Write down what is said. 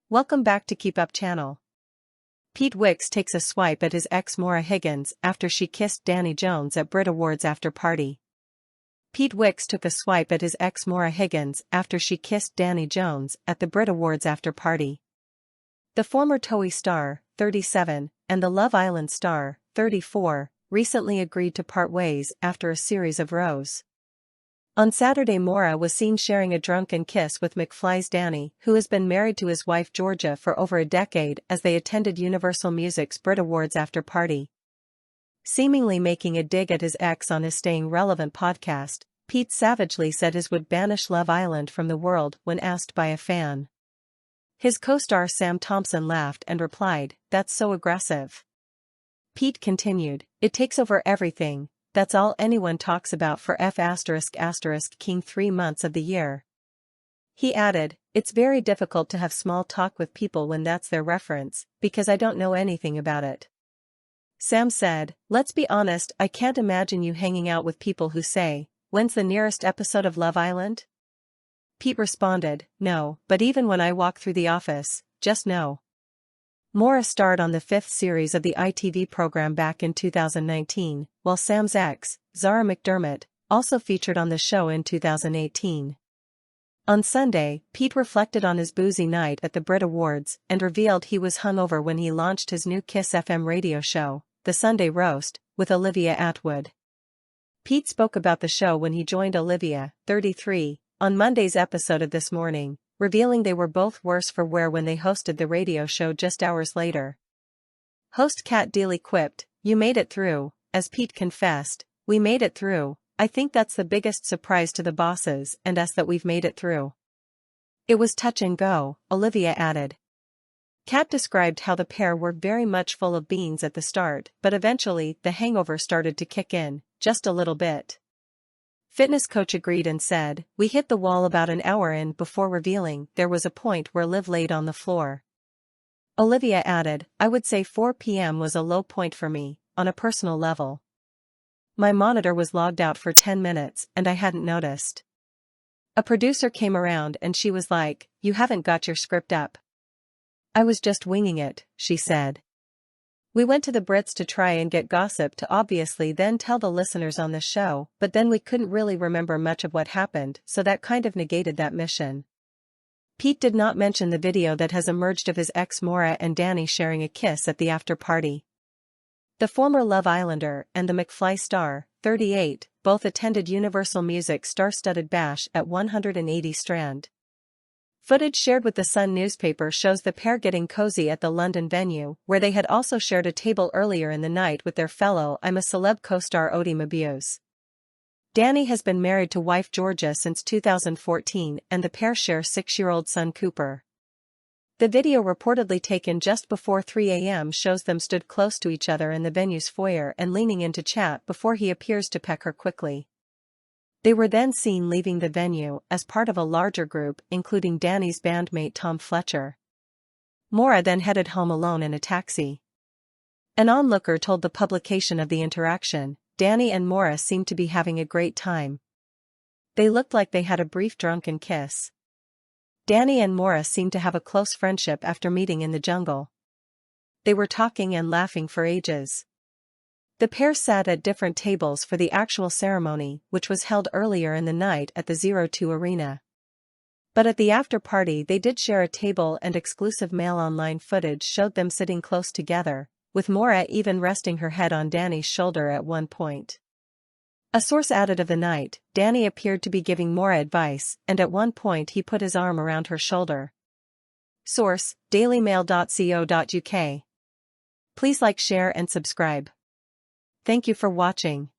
Welcome back to KEEPUP channel. Pete Wicks takes a swipe at his ex Maura Higgins after she kissed Danny Jones at BRIT Awards after party. Pete Wicks took a swipe at his ex Maura Higgins after she kissed Danny Jones at the BRIT Awards after party. The former TOE star, 37, and the Love Island star, 34, recently agreed to part ways after a series of rows. On Saturday, Maura was seen sharing a drunken kiss with McFly's Danny, who has been married to his wife Georgia for over a decade, as they attended Universal Music's BRIT Awards after party. Seemingly making a dig at his ex on his Staying Relevant podcast, Pete savagely said his would banish Love Island from the world when asked by a fan. His co-star Sam Thompson laughed and replied, "That's so aggressive." Pete continued, "It takes over everything. That's all anyone talks about for King 3 months of the year." He added, "It's very difficult to have small talk with people when that's their reference, because I don't know anything about it." Sam said, "Let's be honest, I can't imagine you hanging out with people who say, 'When's the nearest episode of Love Island?'" Pete responded, "No, but even when I walk through the office, just no." Maura starred on the 5th series of the ITV program back in 2019, while Sam's ex, Zara McDermott, also featured on the show in 2018. On Sunday, Pete reflected on his boozy night at the BRIT Awards and revealed he was hungover when he launched his new Kiss FM radio show, The Sunday Roast, with Olivia Attwood. Pete spoke about the show when he joined Olivia, 33, on Monday's episode of This Morning, revealing they were both worse for wear when they hosted the radio show just hours later. Host Kat Deely quipped, "You made it through," as Pete confessed, "We made it through. I think that's the biggest surprise to the bosses and us that we've made it through." "It was touch and go," Olivia added. Kat described how the pair were very much full of beans at the start, but eventually the hangover started to kick in, just a little bit. Fitness coach agreed and said, "We hit the wall about an hour in," before revealing there was a point where Liv laid on the floor. Olivia added, "I would say 4 p.m. was a low point for me, on a personal level. My monitor was logged out for 10 minutes and I hadn't noticed. A producer came around and she was like, 'You haven't got your script up.' I was just winging it," she said. "We went to the Brits to try and get gossip to obviously then tell the listeners on the show, but then we couldn't really remember much of what happened, so that kind of negated that mission." Pete did not mention the video that has emerged of his ex Maura and Danny sharing a kiss at the after party. The former Love Islander and the McFly star, 38, both attended Universal Music's star-studded bash at 180 Strand. Footage shared with the Sun newspaper shows the pair getting cozy at the London venue, where they had also shared a table earlier in the night with their fellow I'm a Celeb co-star Odi Mabuse. Danny has been married to wife Georgia since 2014 and the pair share 6-year-old son Cooper. The video, reportedly taken just before 3 a.m., shows them stood close to each other in the venue's foyer and leaning in to chat before he appears to peck her quickly. They were then seen leaving the venue as part of a larger group including Danny's bandmate Tom Fletcher. Maura then headed home alone in a taxi. An onlooker told the publication of the interaction, "Danny and Maura seemed to be having a great time. They looked like they had a brief drunken kiss. Danny and Maura seemed to have a close friendship after meeting in the jungle. They were talking and laughing for ages." The pair sat at different tables for the actual ceremony, which was held earlier in the night at the 02 Arena. But at the after-party they did share a table, and exclusive Mail Online footage showed them sitting close together, with Maura even resting her head on Danny's shoulder at one point. A source added of the night, Danny appeared to be giving Maura advice, and at one point he put his arm around her shoulder. Source, dailymail.co.uk. Please like, share and subscribe. Thank you for watching.